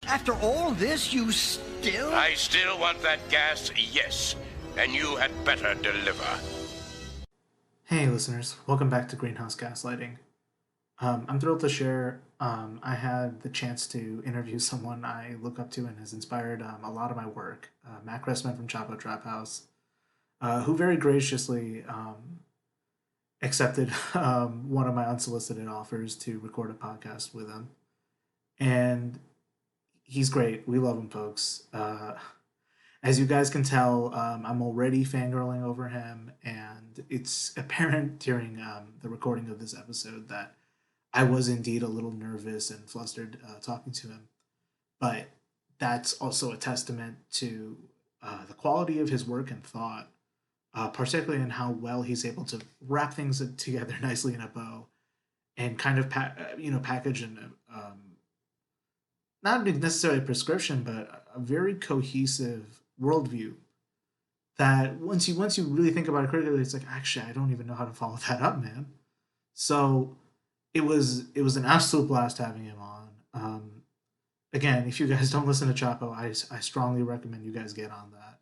After all this, you still... I still want that gas, yes. And you had better deliver. Hey listeners, welcome back to Greenhouse Gaslighting. I'm thrilled to share I had the chance to interview someone I look up to and has inspired a lot of my work, Matt Christman from Chapo Trap House, who very graciously accepted one of my unsolicited offers to record a podcast with him. And he's great. We love him, folks. As you guys can tell, I'm already fangirling over him, and it's apparent during the recording of this episode that I was indeed a little nervous and flustered talking to him. But that's also a testament to the quality of his work and thought, particularly in how well he's able to wrap things together nicely in a bow and kind of package in not necessarily a prescription, but a very cohesive worldview that once you really think about it critically, it's like, actually, I don't even know how to follow that up, man. So it was an absolute blast having him on. Again, if you guys don't listen to Chapo, I strongly recommend you guys get on that.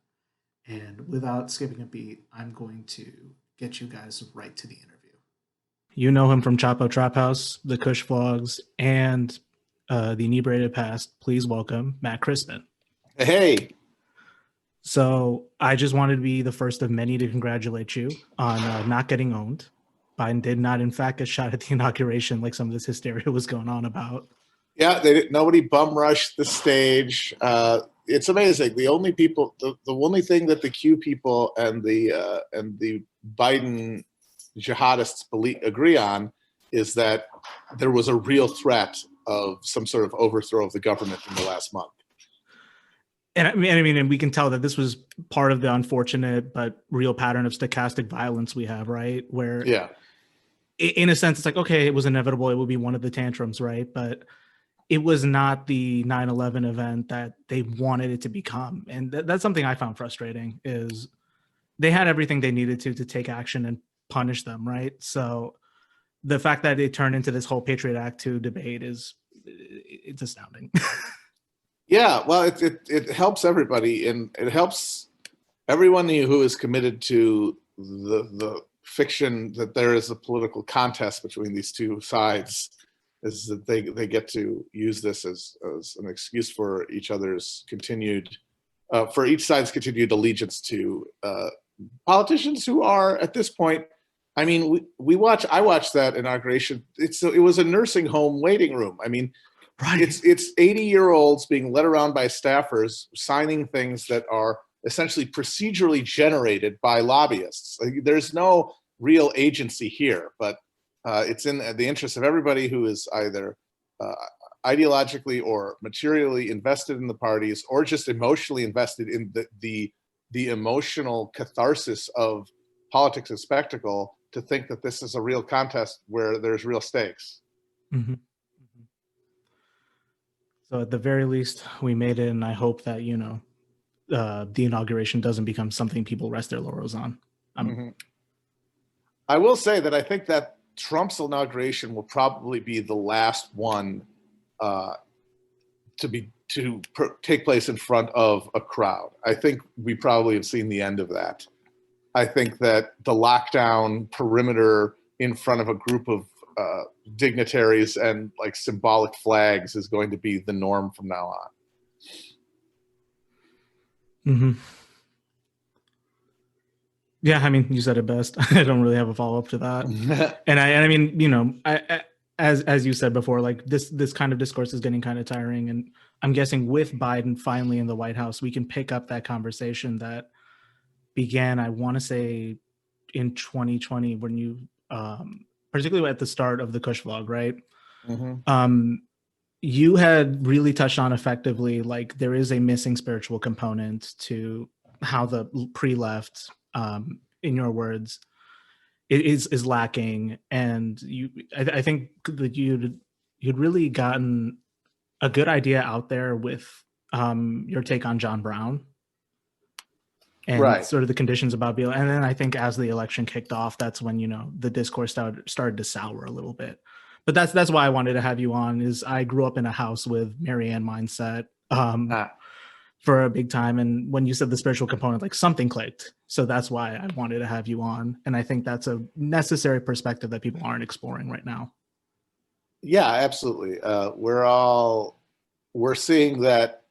And without skipping a beat, I'm going to get you guys right to the interview. You know him from Chapo Trap House, the Kush Vlogs, and the Inebriated Past. Please welcome Matt Christman. Hey. So I just wanted to be the first of many to congratulate you on not getting owned. Biden did not, in fact, get shot at the inauguration like some of this hysteria was going on about. Yeah, nobody bum rushed the stage. It's amazing. The only people, the only thing that the Q people and the Biden jihadists agree on is that there was a real threat of some sort of overthrow of the government in the last month. And I mean, and we can tell that this was part of the unfortunate but real pattern of stochastic violence we have, right? Where, yeah, in a sense, it's like, okay, it was inevitable. It would be one of the tantrums, right? But it was not the 9/11 event that they wanted it to become. And that's something I found frustrating, is they had everything they needed to take action and punish them, right? So the fact that it turned into this whole Patriot Act 2 debate it's astounding. Yeah, well, it helps everybody, and it helps everyone who is committed to the fiction that there is a political contest between these two sides, is that they get to use this as an excuse for each other's continued, for each side's continued allegiance to politicians who are, at this point, I mean, I watched that inauguration. It was a nursing home waiting room. I mean, right. It's 80-year-olds being led around by staffers signing things that are essentially procedurally generated by lobbyists. Like, there's no real agency here, but it's in the interest of everybody who is either ideologically or materially invested in the parties, or just emotionally invested in the emotional catharsis of politics and spectacle, to think that this is a real contest where there's real stakes. Mm-hmm. So at the very least, we made it, and I hope that, the inauguration doesn't become something people rest their laurels on. Mm-hmm. I will say that I think that Trump's inauguration will probably be the last one to take place in front of a crowd. I think we probably have seen the end of that. I think that the lockdown perimeter in front of a group of dignitaries and like symbolic flags is going to be the norm from now on. Mm-hmm. Yeah, I mean, you said it best. I don't really have a follow-up to that. And I mean, as you said before, like this kind of discourse is getting kind of tiring. And I'm guessing with Biden finally in the White House, we can pick up that conversation that began, I want to say, in 2020, when you, particularly at the start of the Kush vlog, right? Mm-hmm. You had really touched on effectively, like, there is a missing spiritual component to how the pre-left, in your words, is lacking. And I think that you'd really gotten a good idea out there with your take on John Brown. And right. Sort of the conditions about Beal. And then I think as the election kicked off, that's when, the discourse started to sour a little bit. But that's why I wanted to have you on, is I grew up in a house with Marianne mindset. for a big time. And when you said the spiritual component, like something clicked. So that's why I wanted to have you on. And I think that's a necessary perspective that people aren't exploring right now. Yeah, absolutely. We're seeing that.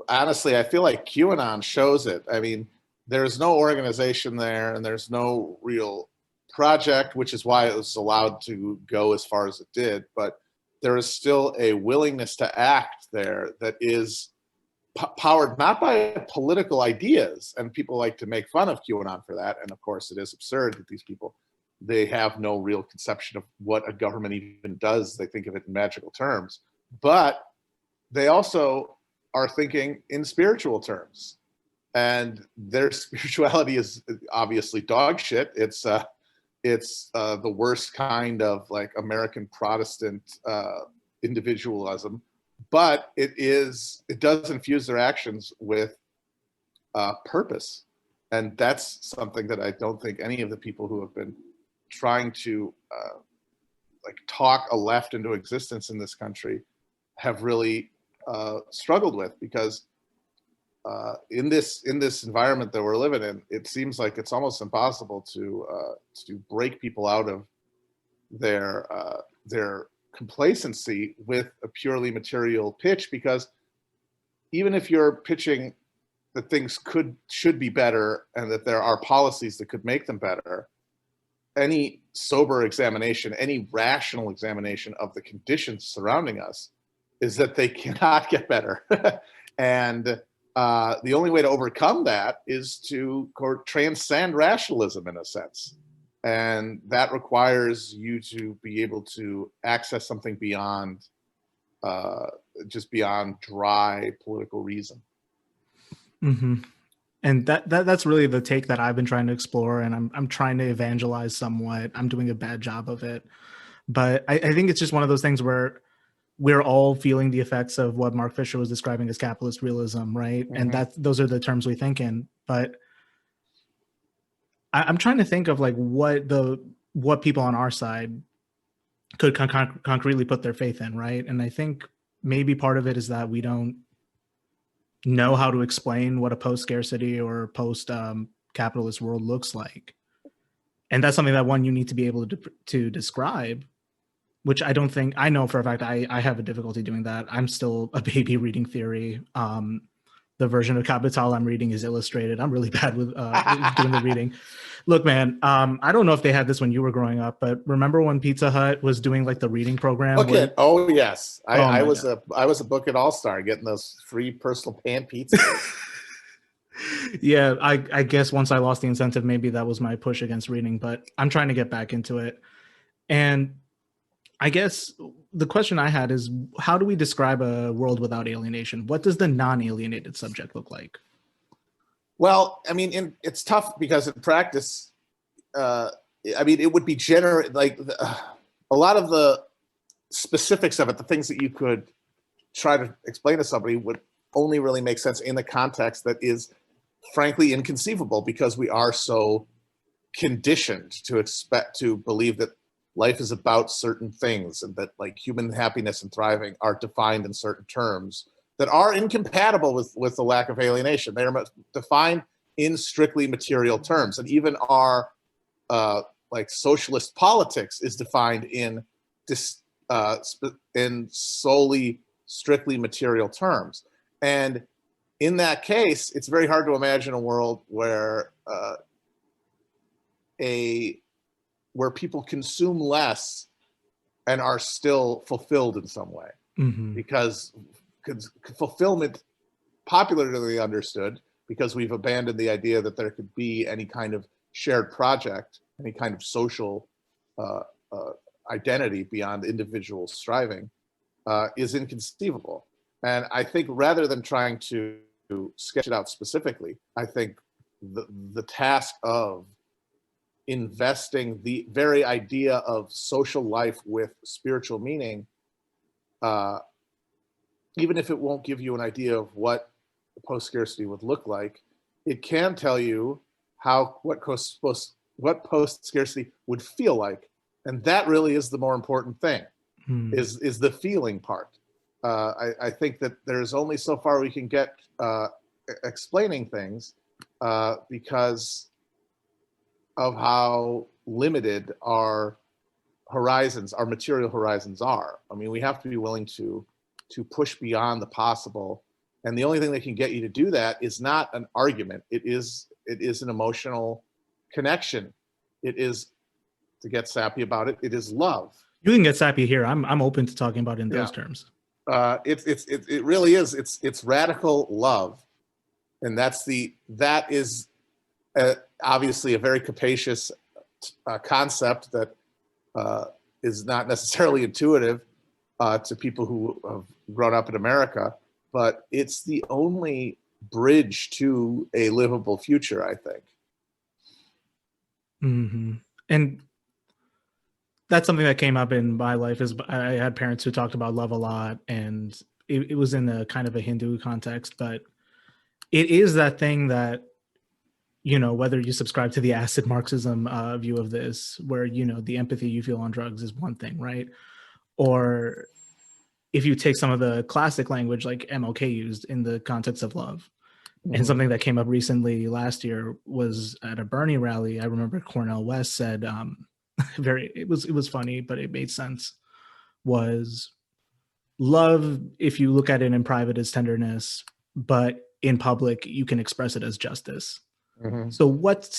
Honestly, I feel like QAnon shows it. I mean, there's no organization there and there's no real project, which is why it was allowed to go as far as it did. But there is still a willingness to act there that is powered not by political ideas. And people like to make fun of QAnon for that. And of course, it is absurd that these people, they have no real conception of what a government even does. They think of it in magical terms. But they also are thinking in spiritual terms. And their spirituality is obviously dog shit. It's the worst kind of like American Protestant individualism, but it does infuse their actions with purpose. And that's something that I don't think any of the people who have been trying to like talk a left into existence in this country have really struggled with, because in this environment that we're living in, it seems like it's almost impossible to break people out of their complacency with a purely material pitch, because even if you're pitching that things should be better and that there are policies that could make them better, any sober examination, any rational examination of the conditions surrounding us is that they cannot get better. And the only way to overcome that is to transcend rationalism in a sense. And that requires you to be able to access something beyond just beyond dry political reason. Mm-hmm. And that's really the take that I've been trying to explore, and I'm trying to evangelize somewhat. I'm doing a bad job of it, but I think it's just one of those things where we're all feeling the effects of what Mark Fisher was describing as capitalist realism, right? Mm-hmm. And those are the terms we think in. But I'm trying to think of like what people on our side could concretely put their faith in, right? And I think maybe part of it is that we don't know how to explain what a post-scarcity or post-capitalist world looks like. And that's something that you need to be able to describe, which I don't think, I know for a fact I have a difficulty doing that. I'm still a baby reading theory. The version of Capital I'm reading is illustrated. I'm really bad with doing the reading. Look, man, I don't know if they had this when you were growing up, but remember when Pizza Hut was doing like the reading program? Oh yes, I was a Book It All-Star, getting those free personal pan pizzas. Yeah, I guess once I lost the incentive, maybe that was my push against reading, but I'm trying to get back into it. And I guess the question I had is, how do we describe a world without alienation? What does the non-alienated subject look like? Well, I mean, it's tough because in practice, it would be a lot of the specifics of it, the things that you could try to explain to somebody would only really make sense in the context that is frankly inconceivable, because we are so conditioned to believe that life is about certain things and that like human happiness and thriving are defined in certain terms that are incompatible with the lack of alienation. They are defined in strictly material terms. And even our like socialist politics is defined in solely strictly material terms. And in that case, it's very hard to imagine a world where where people consume less and are still fulfilled in some way. Mm-hmm. Because fulfillment, popularly understood, because we've abandoned the idea that there could be any kind of shared project, any kind of social identity beyond individual striving, is inconceivable. And I think rather than trying to sketch it out specifically, I think the task of investing the very idea of social life with spiritual meaning, even if it won't give you an idea of what post-scarcity would look like, it can tell you what post-scarcity would feel like. And that really is the more important thing, is the feeling part. I think that there's only so far we can get explaining things because of how limited our horizons, our material horizons are. I mean, we have to be willing to push beyond the possible. And the only thing that can get you to do that is not an argument. It is an emotional connection. It is, to get sappy about it, it is love. You can get sappy here. I'm open to talking about it in those terms. It really is. It's radical love, and that is obviously a very capacious concept that is not necessarily intuitive to people who have grown up in America, but it's the only bridge to a livable future, I think. Mm-hmm. And that's something that came up in my life. Is I had parents who talked about love a lot, and it was in a kind of a Hindu context, but it is that thing that, you know, whether you subscribe to the acid Marxism view of this, where, you know, the empathy you feel on drugs is one thing, right? Or if you take some of the classic language like MLK used in the context of love. Mm-hmm. And something that came up recently last year was at a Bernie rally. I remember Cornel West said, it was funny, but it made sense, was love, if you look at it in private, is tenderness, but in public you can express it as justice. Mm-hmm. So what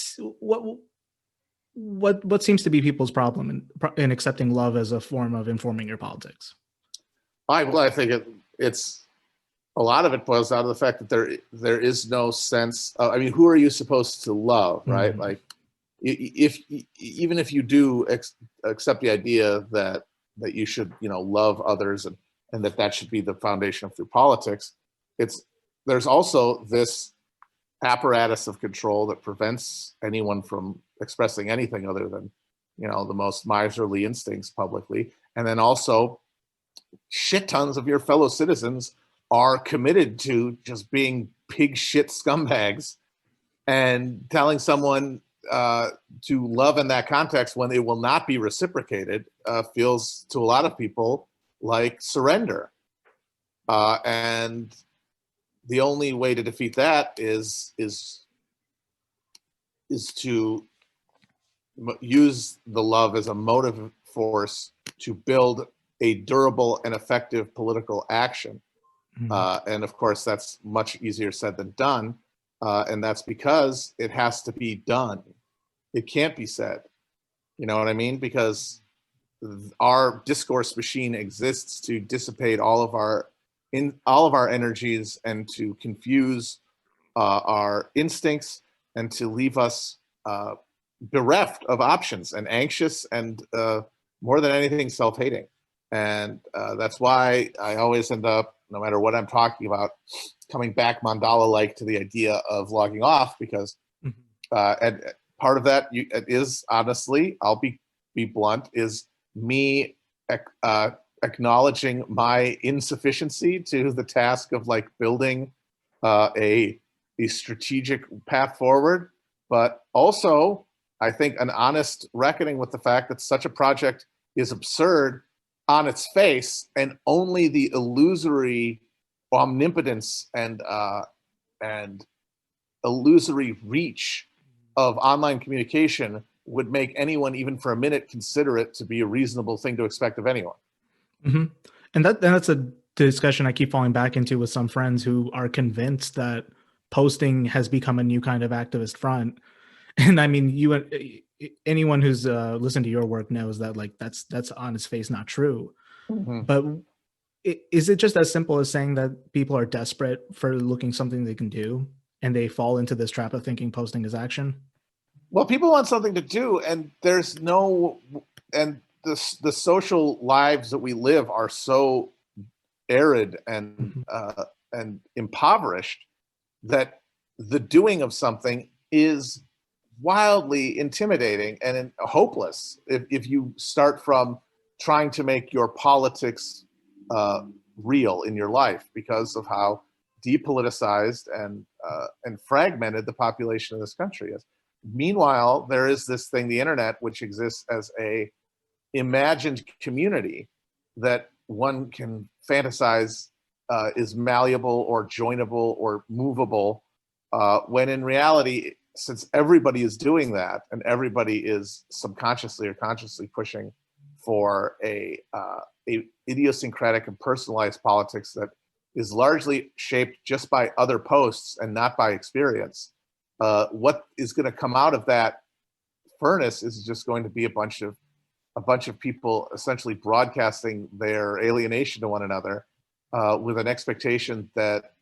seems to be people's problem in accepting love as a form of informing your politics? I think it's a lot of it boils down to the fact that there is no sense. I mean, who are you supposed to love, right? Mm-hmm. Like, even if you do accept the idea that you should, you know, love others and that should be the foundation of your politics, there's also this apparatus of control that prevents anyone from expressing anything other than, you know, the most miserly instincts publicly. And then also shit tons of your fellow citizens are committed to just being pig shit scumbags, and telling someone to love in that context when it will not be reciprocated feels to a lot of people like surrender. And the only way to defeat that is to use the love as a motive force to build a durable and effective political action. Mm-hmm. And of course, that's much easier said than done. And that's because it has to be done. It can't be said. You know what I mean? Because our discourse machine exists to dissipate all of our energies and to confuse our instincts and to leave us bereft of options and anxious and more than anything, self-hating. And that's why I always end up, no matter what I'm talking about, coming back mandala-like to the idea of logging off, because and part of that is, honestly, I'll be blunt, is me acknowledging my insufficiency to the task of like building a strategic path forward, but also I think an honest reckoning with the fact that such a project is absurd on its face, and only the illusory omnipotence and illusory reach of online communication would make anyone, even for a minute, consider it to be a reasonable thing to expect of anyone. Mm-hmm. And that's a discussion I keep falling back into with some friends who are convinced that posting has become a new kind of activist front. And I mean, anyone who's listened to your work knows that, like, that's on its face not true. Mm-hmm. But is it just as simple as saying that people are desperate for looking something they can do, and they fall into this trap of thinking posting is action? Well, people want something to do, and there's no, and the social lives that we live are so arid and and impoverished that the doing of something is wildly intimidating and hopeless if you start from trying to make your politics real in your life, because of how depoliticized and fragmented the population of this country is. Meanwhile, there is this thing, the internet, which exists as a imagined community that one can fantasize is malleable or joinable or movable, when in reality, since everybody is doing that and everybody is subconsciously or consciously pushing for a idiosyncratic and personalized politics that is largely shaped just by other posts and not by experience, what is going to come out of that furnace is just going to be a bunch of people essentially broadcasting their alienation to one another, with an expectation that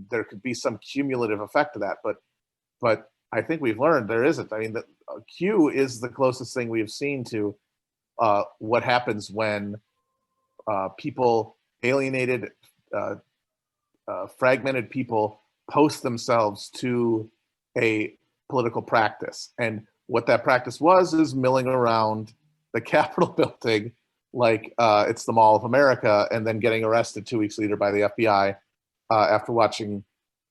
there could be some cumulative effect of that. But I think we've learned there isn't. I mean, the Q is the closest thing we have seen to what happens when people, alienated, fragmented people, post themselves to a political practice. And what that practice was is milling around the Capitol building like it's the Mall of America, and then getting arrested 2 weeks later by the FBI after watching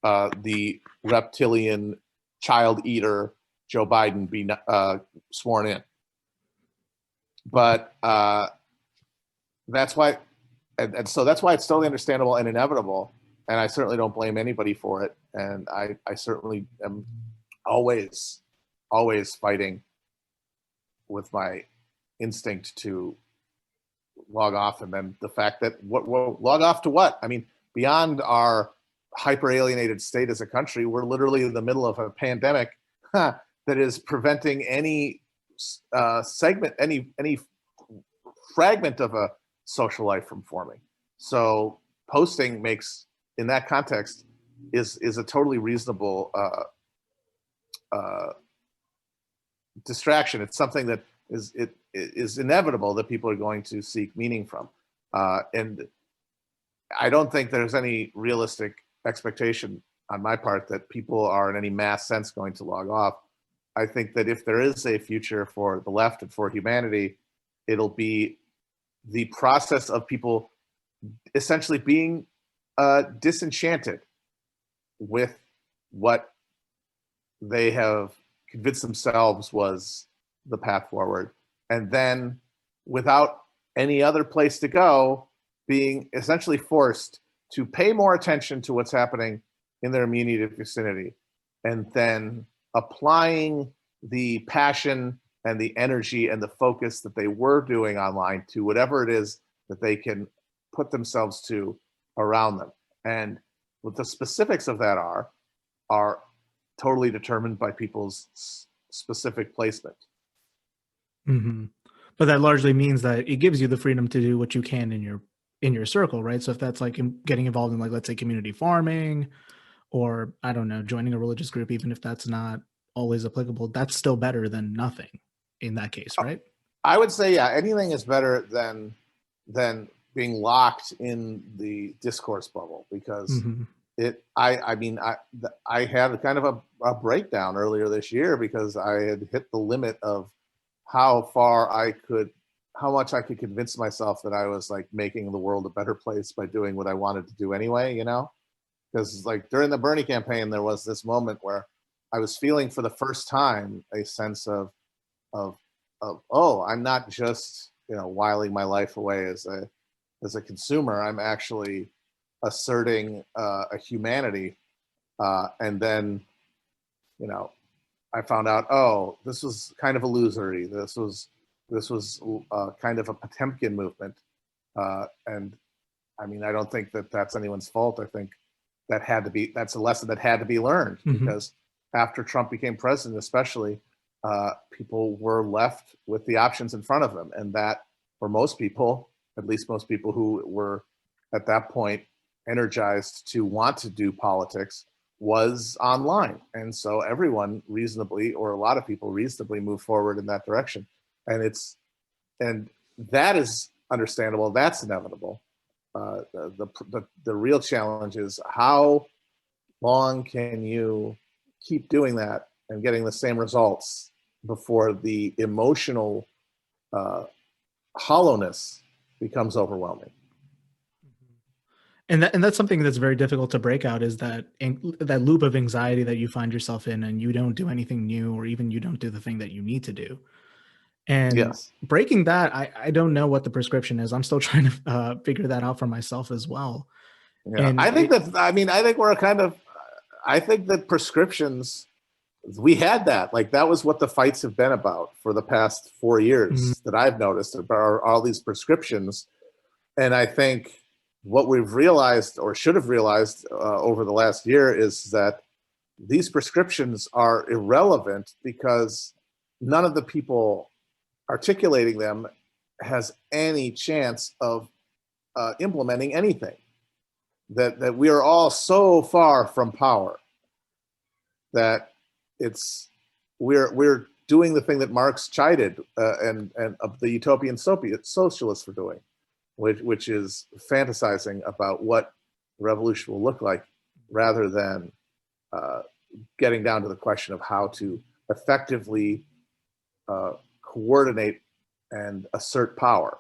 the reptilian child eater Joe Biden be sworn in. But that's why, and so that's why it's totally understandable and inevitable. And I certainly don't blame anybody for it. And I certainly am always fighting with my instinct to log off. And then the fact that log off to what? I mean, beyond our hyper alienated state as a country, we're literally in the middle of a pandemic that is preventing any segment, any fragment of a social life from forming. So posting makes, in that context, is a totally reasonable distraction. It's something that is inevitable that people are going to seek meaning from. And I don't think there's any realistic expectation on my part that people are in any mass sense going to log off. I think that if there is a future for the left and for humanity, it'll be the process of people essentially being disenchanted with what they have convinced themselves was the path forward, and then without any other place to go, being essentially forced to pay more attention to what's happening in their immediate vicinity, and then applying the passion and the energy and the focus that they were doing online to whatever it is that they can put themselves to around them. And what the specifics of that are totally determined by people's specific placement. Mm-hmm. But that largely means that it gives you the freedom to do what you can in your circle, right? So if that's like getting involved in, like, let's say, community farming, or I don't know, joining a religious group, even if that's not always applicable, that's still better than nothing in that case, right? I would say, yeah, anything is better than being locked in the discourse bubble, because Mm-hmm. I had kind of a breakdown earlier this year because I had hit the limit of how much I could convince myself that I was like making the world a better place by doing what I wanted to do anyway, you know? Because like during the Bernie campaign, there was this moment where I was feeling for the first time a sense of oh, I'm not just, you know, whiling my life away as a consumer. I'm actually asserting a humanity, and then, you know, I found out, oh, this was kind of illusory. This was kind of a Potemkin movement, and I mean, I don't think that that's anyone's fault. I think that's a lesson that had to be learned, Mm-hmm. because after Trump became president, especially, people were left with the options in front of them, and that for most people, at least most people who were at that point energized to want to do politics, was online. And so everyone reasonably, or a lot of people reasonably, moved forward in that direction. And that is understandable. That's inevitable. The real challenge is, how long can you keep doing that and getting the same results before the emotional hollowness becomes overwhelming? And that's something that's very difficult to break out, is that loop of anxiety that you find yourself in, and you don't do anything new, or even you don't do the thing that you need to do. And Yes. breaking that, I don't know what the prescription is. I'm still trying to figure that out for myself as well. Yeah. And I think I think that prescriptions, we had that. Like, that was what the fights have been about for the past 4 years that I've noticed, about all these prescriptions. And I think what we've realized, or should have realized over the last year, is that these prescriptions are irrelevant because none of the people articulating them has any chance of implementing anything. That we are all so far from power that we're doing the thing that Marx chided and the utopian socialists were doing, which is fantasizing about what revolution will look like, rather than getting down to the question of how to effectively coordinate and assert power.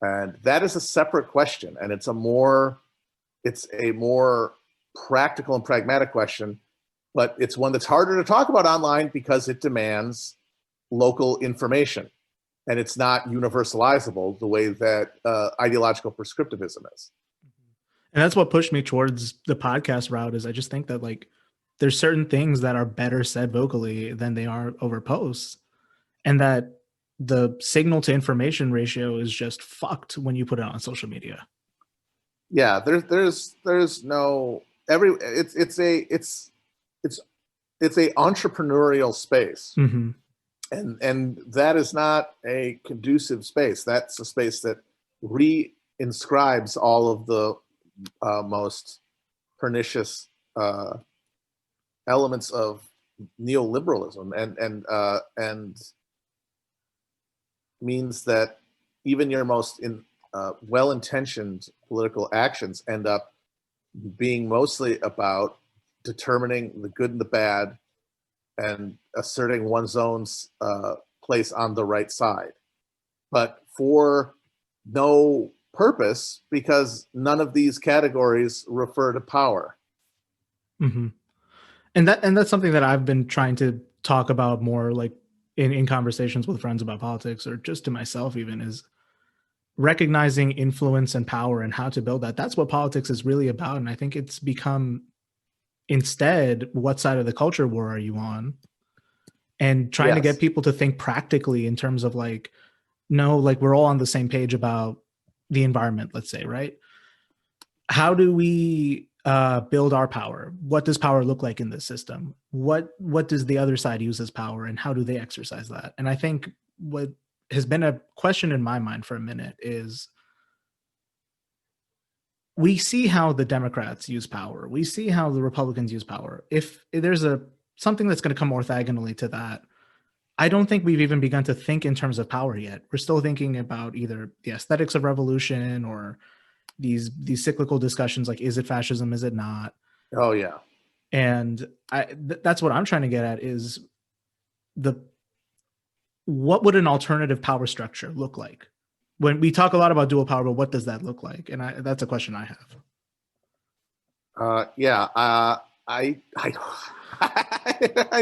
And that is a separate question, and it's a more practical and pragmatic question, but it's one that's harder to talk about online because it demands local information, and it's not universalizable the way that ideological prescriptivism is. And that's what pushed me towards the podcast route, is I just think that, like, there's certain things that are better said vocally than they are over posts, and that the signal to information ratio is just fucked when you put it on social media. Yeah, there's no it's a entrepreneurial space. Mm-hmm. And that is not a conducive space. That's a space that reinscribes all of the most pernicious elements of neoliberalism, and means that even your most well-intentioned political actions end up being mostly about determining the good and the bad and asserting one's own place on the right side, but for no purpose, because none of these categories refer to power. Mm-hmm. And that's something that I've been trying to talk about more, like in conversations with friends about politics, or just to myself even, is recognizing influence and power and how to build that. That's what politics is really about. And I think it's become, instead, what side of the culture war are you on? And trying to get people to think practically in terms of, like, no, like, we're all on the same page about the environment, let's say, right? How do we build our power? What does power look like in this system? What does the other side use as power, and how do they exercise that? And I think what has been a question in my mind for a minute is, we see how the Democrats use power. We see how the Republicans use power. If there's something that's going to come orthogonally to that, I don't think we've even begun to think in terms of power yet. We're still thinking about either the aesthetics of revolution, or these cyclical discussions like, is it fascism, is it not? Oh yeah. And that's what I'm trying to get at, is what would an alternative power structure look like? When we talk a lot about dual power, but what does that look like? And that's a question I have. I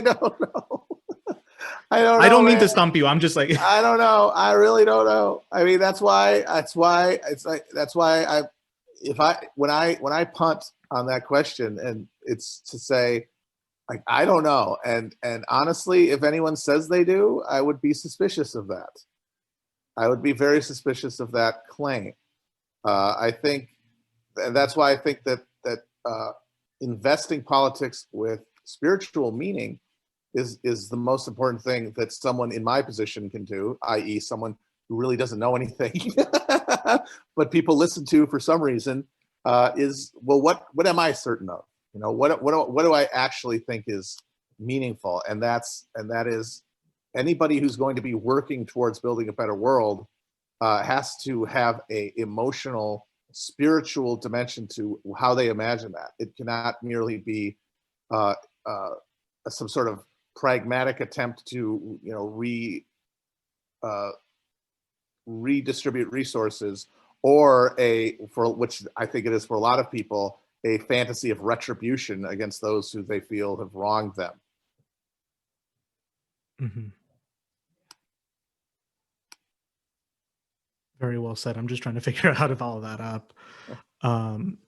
don't know. I don't mean to stump you. I'm just like, I don't know. I really don't know. I mean, that's why when I punt on that question, and it's to say, like, I don't know. And honestly, if anyone says they do, I would be suspicious of that. I would be very suspicious of that claim. I think, and that's why I think that investing politics with spiritual meaning is the most important thing that someone in my position can do, i.e. someone who really doesn't know anything, but people listen to for some reason, is, well, what am I certain of? You know, what do I actually think is meaningful? And that is, anybody who's going to be working towards building a better world has to have a emotional, spiritual dimension to how they imagine that. It cannot merely be some sort of pragmatic attempt to, you know, redistribute resources, or for which I think it is for a lot of people, a fantasy of retribution against those who they feel have wronged them. Mm-hmm. Very well said. I'm just trying to figure out how to follow that up. Um,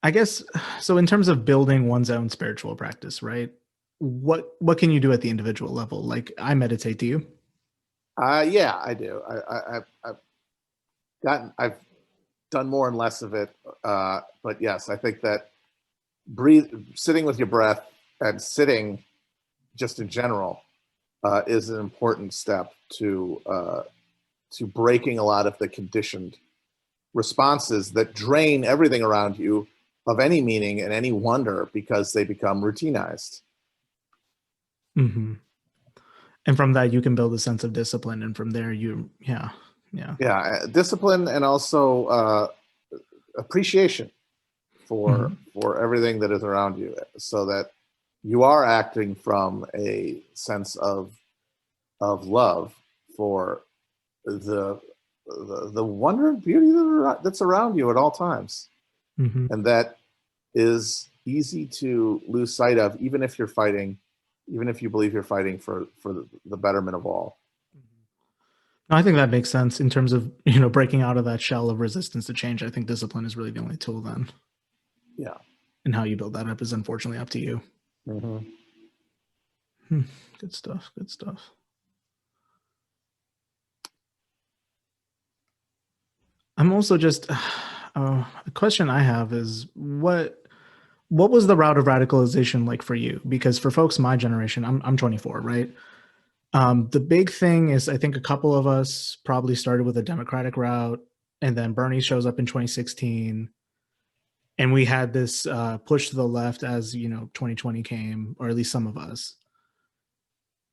I guess so. In terms of building one's own spiritual practice, right? What can you do at the individual level? Like, I meditate. Do you? Yeah, I do. I've done more and less of it, but yes, I think that sitting with your breath and sitting just in general is an important step to breaking a lot of the conditioned responses that drain everything around you of any meaning and any wonder because they become routinized. Mm-hmm. And from that, you can build a sense of discipline, and from there, yeah. Discipline and also appreciation for everything that is around you, so that you are acting from a sense of love for the wonder and beauty that's around you at all times, and that is easy to lose sight of, even if you're fighting, even if you believe you're fighting for the betterment of all. I think that makes sense in terms of breaking out of that shell of resistance to change. I think discipline is really the only tool then. Yeah, and how you build that up is unfortunately up to you. Good stuff. Good stuff. I'm also just a question I have is what was the route of radicalization like for you? Because for folks my generation, I'm 24, right? The big thing is I think a couple of us probably started with a Democratic route, and then Bernie shows up in 2016, and we had this push to the left as 2020 came, or at least some of us.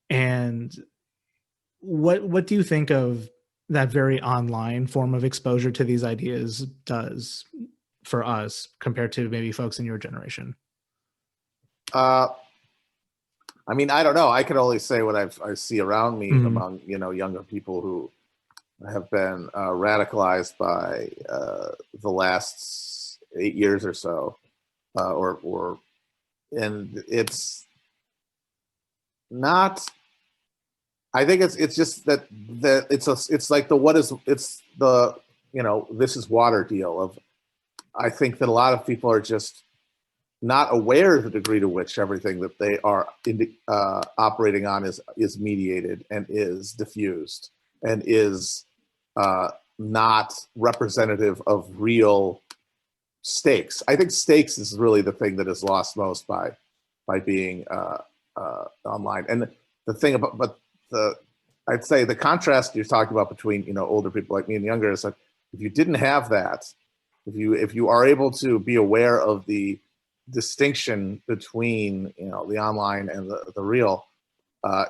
And what do you think of that very online form of exposure to these ideas does for us compared to maybe folks in your generation? I mean, I don't know. I can only say what I see around me among younger people who have been radicalized by the last 8 years or so, and it's not. I think it's just that it's like this is water deal of. I think that a lot of people are just not aware of the degree to which everything that they are operating on is mediated and is diffused and is not representative of real stakes. I think stakes is really the thing that is lost most by being online. And the thing about, I'd say the contrast you're talking about between older people like me and younger is that if you didn't have that, if you are able to be aware of the distinction between the online and the real,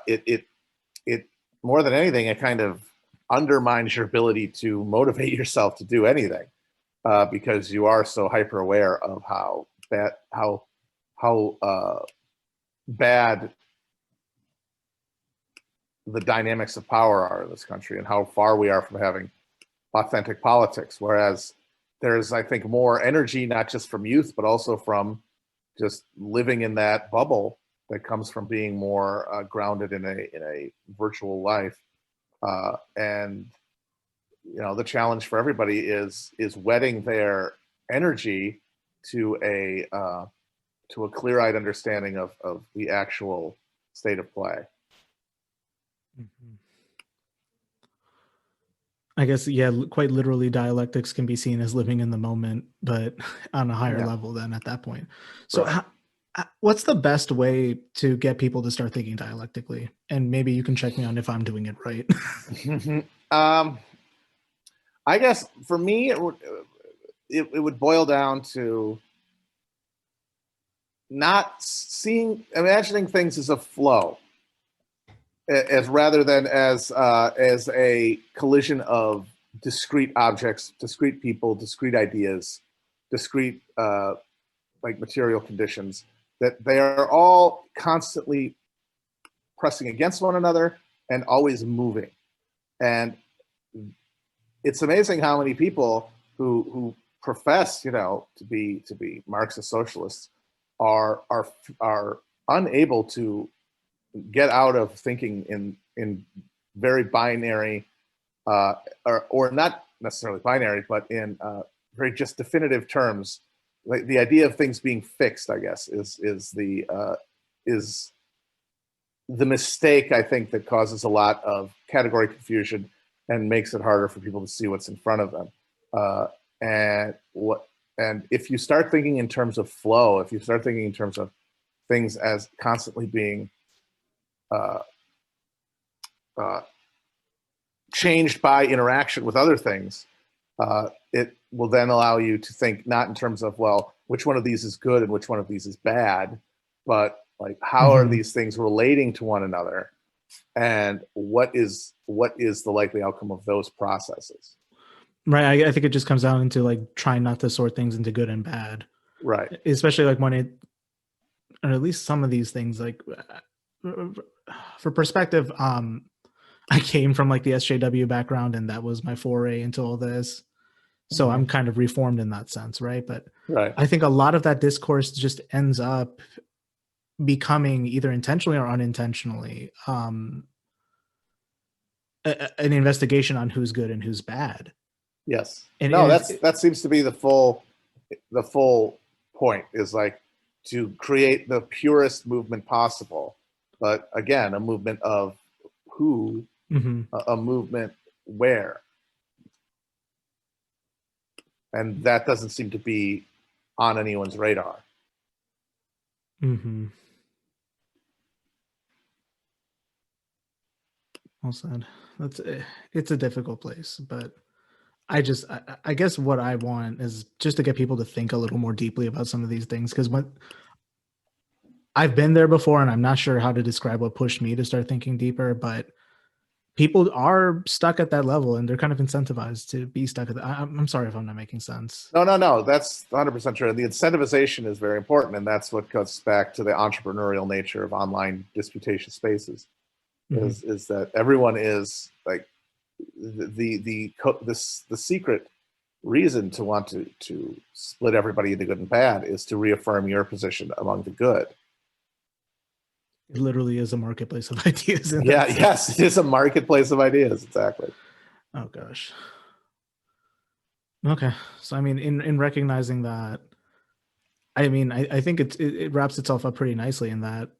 it more than anything, it kind of undermines your ability to motivate yourself to do anything, because you are so hyper aware of how bad the dynamics of power are in this country and how far we are from having authentic politics. Whereas there's, I think, more energy, not just from youth, but also from just living in that bubble that comes from being more grounded in a virtual life. And the challenge for everybody is wedding their energy to a clear-eyed understanding of the actual state of play. I guess, yeah, quite literally, dialectics can be seen as living in the moment, but on a higher level than at that point. So Right. What's the best way to get people to start thinking dialectically? And maybe you can check me on if I'm doing it right. I guess for me, it would boil down to not imagining things as a flow, as rather than as a collision of discrete objects, discrete people, discrete ideas, discrete like material conditions, that they are all constantly pressing against one another and always moving. And it's amazing how many people who profess, to be Marxist socialists are unable to get out of thinking in very binary or not necessarily binary, but in very just definitive terms. Like the idea of things being fixed, I guess, is the mistake, I think, that causes a lot of category confusion and makes it harder for people to see what's in front of them. And if you start thinking in terms of flow, if you start thinking in terms of things as constantly being changed by interaction with other things, it will then allow you to think not in terms of, well, which one of these is good and which one of these is bad, but like, how are these things relating to one another, and what is the likely outcome of those processes? Right. I think it just comes down into like trying not to sort things into good and bad. Right. Especially like when or at least some of these things, like for perspective, I came from like the SJW background, and that was my foray into all this. So I'm kind of reformed in that sense, right? But I think a lot of that discourse just ends up becoming, either intentionally or unintentionally, an investigation on who's good and who's bad. Yes. And that seems to be the full point, is like to create the purest movement possible. But again, a movement of who, a movement where. And that doesn't seem to be on anyone's radar. Well said. It's a difficult place, but I guess what I want is just to get people to think a little more deeply about some of these things, because when I've been there before, and I'm not sure how to describe what pushed me to start thinking deeper, but people are stuck at that level, and they're kind of incentivized to be stuck at that. I'm sorry if I'm not making sense. No, that's 100% true. The incentivization is very important, and that's what goes back to the entrepreneurial nature of online disputation spaces. Is that everyone is like the secret reason to want to split everybody into good and bad is to reaffirm your position among the good. It literally is a marketplace of ideas. Yes, it is a marketplace of ideas. Exactly. Oh gosh. Okay, so I mean, in recognizing that, I mean, I think it wraps itself up pretty nicely in that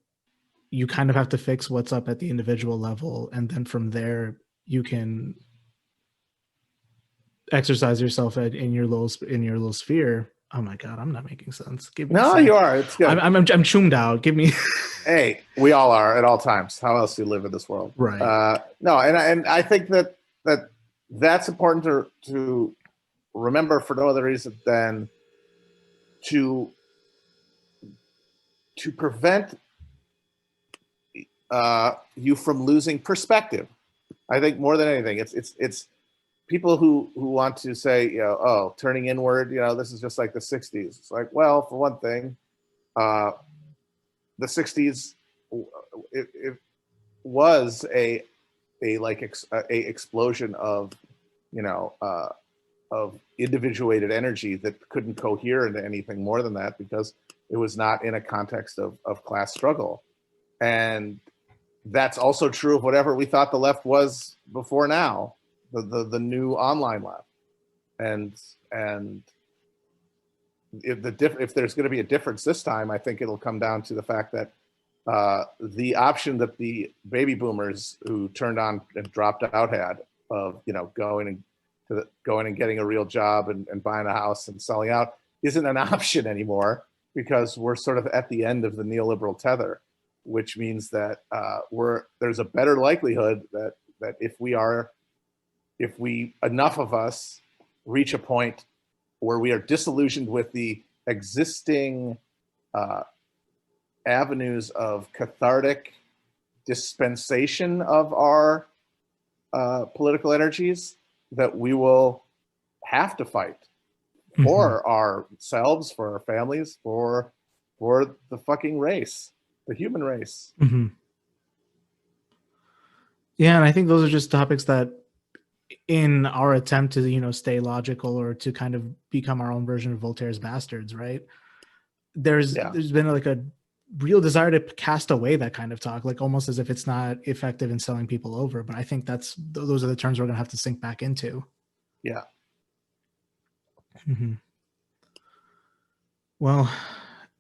you kind of have to fix what's up at the individual level, and then from there you can exercise yourself in your little sphere. Oh my god, I'm not making sense. Give me you are. It's good. I'm choomed out. Give me. Hey, we all are at all times. How else do you live in this world? Right. No, and I think that's important to remember for no other reason than to prevent you from losing perspective. I think more than anything, it's people who want to say, oh, turning inward, this is just like the 60s. It's like, well, for one thing, the 60s, it was a explosion of of individuated energy that couldn't cohere into anything more than that, because it was not in a context of class struggle. And that's also true of whatever we thought the left was before now, the new online left. And if there's going to be a difference this time, I think it'll come down to the fact that the option that the baby boomers who turned on and dropped out had of going and getting a real job and buying a house and selling out isn't an option anymore, because we're sort of at the end of the neoliberal tether, which means that there's a better likelihood that if enough of us reach a point where we are disillusioned with the existing avenues of cathartic dispensation of our political energies, that we will have to fight for ourselves, for our families, for the fucking race, the human race. Yeah, and I think those are just topics that, in our attempt to stay logical or to kind of become our own version of Voltaire's bastards, right? There's been like a real desire to cast away that kind of talk, like almost as if it's not effective in selling people over. But I think those are the terms we're going to have to sink back into. Yeah. Mm-hmm. Well,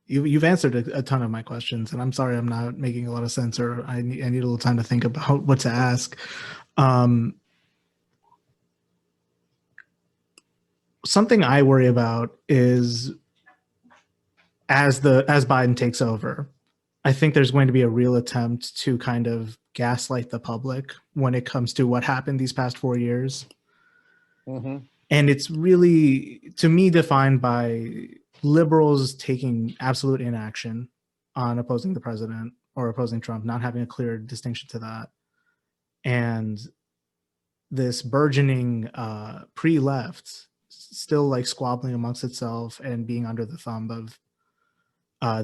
you've answered a ton of my questions, and I'm sorry I'm not making a lot of sense, or I need a little time to think about what to ask. Something I worry about is as Biden takes over, I think there's going to be a real attempt to kind of gaslight the public when it comes to what happened these past 4 years. Mm-hmm. And it's really, to me, defined by liberals taking absolute inaction on opposing the president or opposing Trump, not having a clear distinction to that. And this burgeoning pre-left still like squabbling amongst itself and being under the thumb of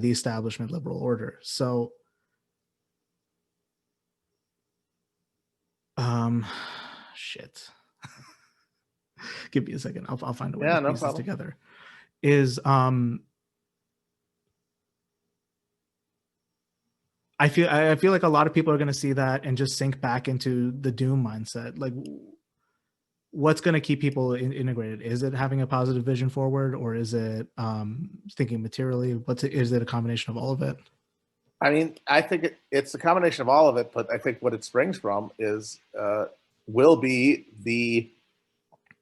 the establishment liberal order. So shit. Give me a second. I'll find a way to piece this together. I feel like a lot of people are going to see that and just sink back into the doom mindset. Like, what's going to keep people integrated? Is it having a positive vision forward, or is it thinking materially? Is it a combination of all of it? I mean, I think it's a combination of all of it, but I think what it springs from is will be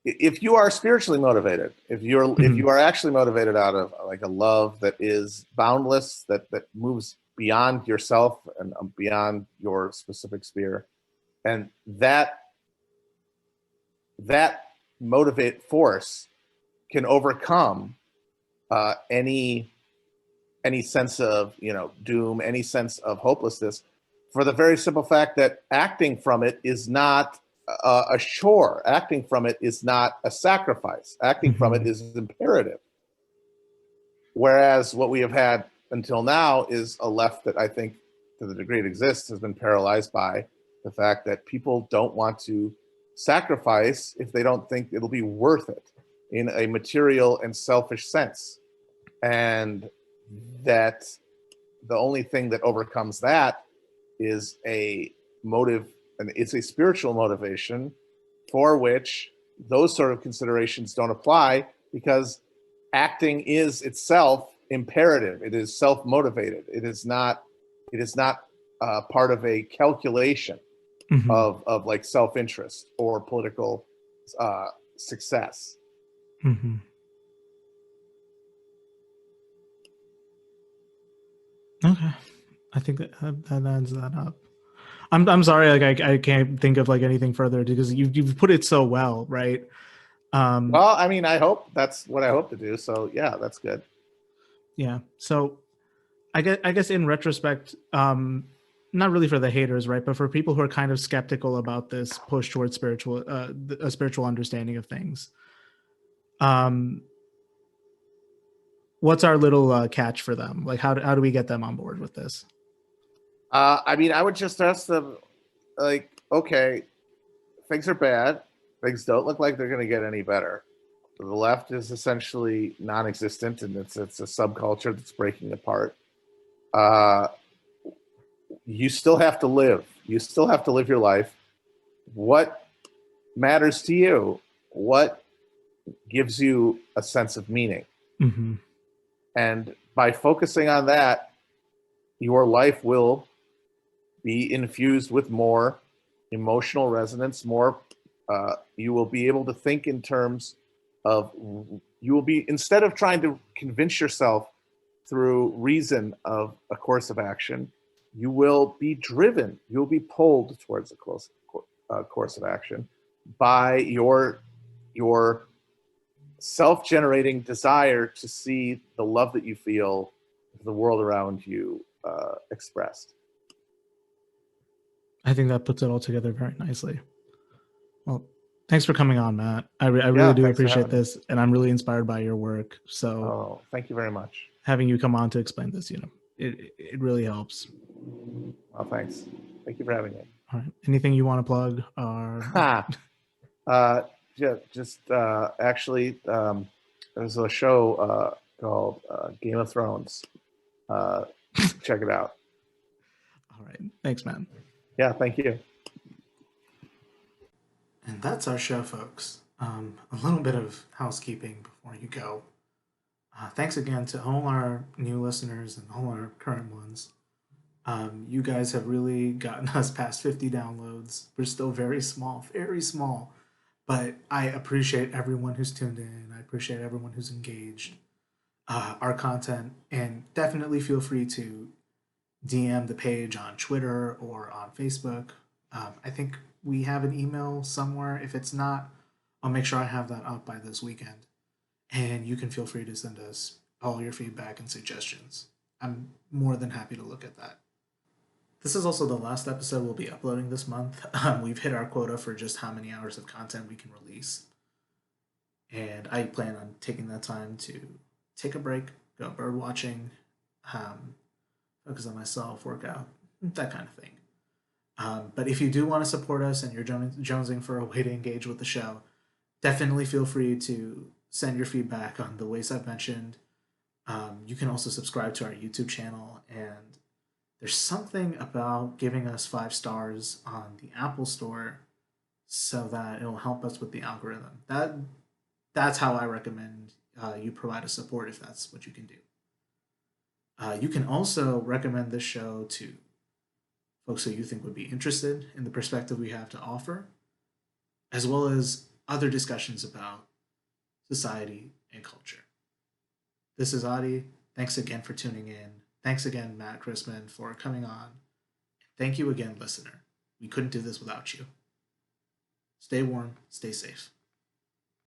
if you are spiritually motivated, if you are actually motivated out of like a love that is boundless, that moves beyond yourself and beyond your specific sphere, and that motivate force can overcome any sense of doom, any sense of hopelessness, for the very simple fact that acting from it is not a chore. Acting from it is not a sacrifice. Acting from it is imperative. Whereas what we have had until now is a left that I think, to the degree it exists, has been paralyzed by the fact that people don't want to sacrifice if they don't think it'll be worth it in a material and selfish sense. And that the only thing that overcomes that is a motive, and it's a spiritual motivation for which those sort of considerations don't apply, because acting is itself imperative. It is self-motivated. It is not part of a calculation of like self-interest or political success. Okay, I think that adds that up. I'm sorry, like I can't think of like anything further because you've put it so well, right? Well, I mean, I hope that's what I hope to do. So yeah, that's good. Yeah. So I guess in retrospect, not really for the haters, right, but for people who are kind of skeptical about this push towards a spiritual understanding of things, what's our little catch for them? Like, how do we get them on board with this? I mean, I would just ask them, like, okay, things are bad. Things don't look like they're going to get any better. The left is essentially non-existent, and it's a subculture that's breaking apart. You still have to live. You still have to live your life. What matters to you? What gives you a sense of meaning? And by focusing on that, your life will be infused with more emotional resonance, more you will be able to think in terms of, you will be, instead of trying to convince yourself through reason of a course of action, you will be driven, you'll be pulled towards a course of action by your self-generating desire to see the love that you feel, the world around you expressed. I think that puts it all together very nicely. Well, thanks for coming on, Matt. I really do appreciate this, and I'm really inspired by your work. So, thank you very much. Having you come on to explain this, it really helps. Oh, thanks. Thank you for having me. All right. Anything you want to plug? Actually, there's a show called Game of Thrones. check it out. All right. Thanks, man. Yeah, thank you. And that's our show, folks. A little bit of housekeeping before you go. Thanks again to all our new listeners and all our current ones. You guys have really gotten us past 50 downloads. We're still very small, but I appreciate everyone who's tuned in. I appreciate everyone who's engaged our content, and definitely feel free to DM the page on Twitter or on Facebook. I think we have an email somewhere. If it's not, I'll make sure I have that up by this weekend. And you can feel free to send us all your feedback and suggestions. I'm more than happy to look at that. This is also the last episode we'll be uploading this month. We've hit our quota for just how many hours of content we can release. And I plan on taking that time to take a break, go bird watching, focus on myself, work out, that kind of thing. But if you do want to support us and you're jonesing for a way to engage with the show, definitely feel free to send your feedback on the ways I've mentioned. You can also subscribe to our YouTube channel, and there's something about giving us 5 stars on the Apple Store so that it'll help us with the algorithm. That's how I recommend you provide us support, if that's what you can do. You can also recommend this show to folks who you think would be interested in the perspective we have to offer, as well as other discussions about society and culture. This is Adi. Thanks again for tuning in. Thanks again, Matt Christman, for coming on. Thank you again, listener. We couldn't do this without you. Stay warm, stay safe.